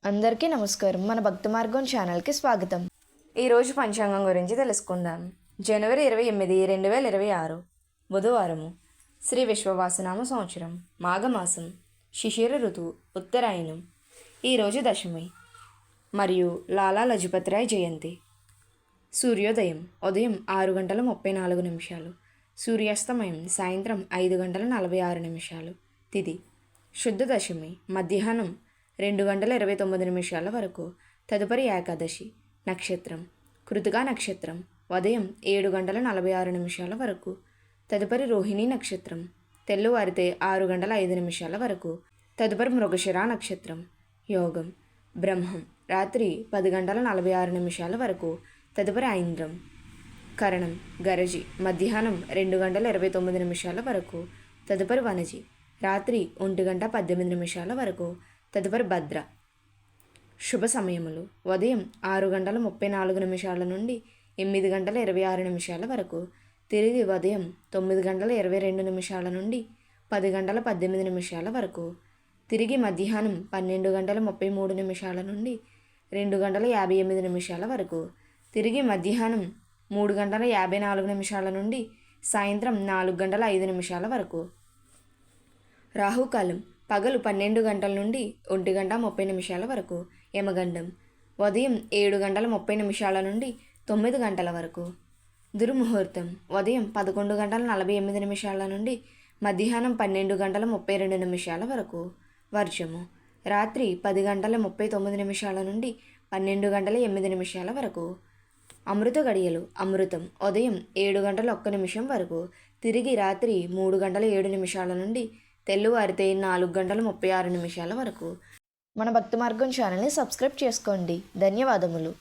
అందరికీ నమస్కారం. మన భక్తి మార్గం ఛానల్కి స్వాగతం. ఈరోజు పంచాంగం గురించి తెలుసుకుందాం. జనవరి 28, 2026 బుధవారము. శ్రీ విశ్వవాసనామ సంవత్సరం, మాఘమాసం, శిశిర ఋతువు, ఉత్తరాయణం. ఈరోజు దశమి మరియు లాలా లజపతిరాయ్ జయంతి. సూర్యోదయం ఉదయం 6:34, సూర్యాస్తమయం సాయంత్రం 5:46. తిథి శుద్ధ దశమి మధ్యాహ్నం 2:29 వరకు. తదుపరి ఏకాదశి. నక్షత్రం కృతికా నక్షత్రం ఉదయం 7:46 వరకు. తదుపరి రోహిణి నక్షత్రం తెల్లవారితే 6:05 వరకు. తదుపరి మృగశిర నక్షత్రం. యోగం బ్రహ్మం రాత్రి 10:46 వరకు. తదుపరి ఐంద్రం. కరణం గరజి మధ్యాహ్నం 2:29 వరకు. తదుపరి వనజి రాత్రి 1:18 వరకు. తదుపరి భద్ర. శుభ సమయములు ఉదయం 6:34 నుండి 8:26 వరకు. తిరిగి ఉదయం 9:22 నుండి 10:18 వరకు. తిరిగి మధ్యాహ్నం 12:33 నుండి 2:58 వరకు. తిరిగి మధ్యాహ్నం 3:54 నుండి సాయంత్రం 4:05 వరకు. రాహుకాలం పగలు 12 గంటల నుండి 1:30 వరకు. యమగండం ఉదయం 7:30 నుండి 9 గంటల వరకు. దుర్ముహూర్తం ఉదయం 11:48 నుండి మధ్యాహ్నం 12:32 వరకు. వర్జము రాత్రి 10:39 నుండి 12:08 వరకు. అమృత గడియలు అమృతం ఉదయం 7:01 వరకు. తిరిగి రాత్రి 3:07 నుండి తెల్లవారితే 4:36 వరకు. మన భక్తి మార్గం ఛానల్ని సబ్స్క్రైబ్ చేసుకోండి. ధన్యవాదములు.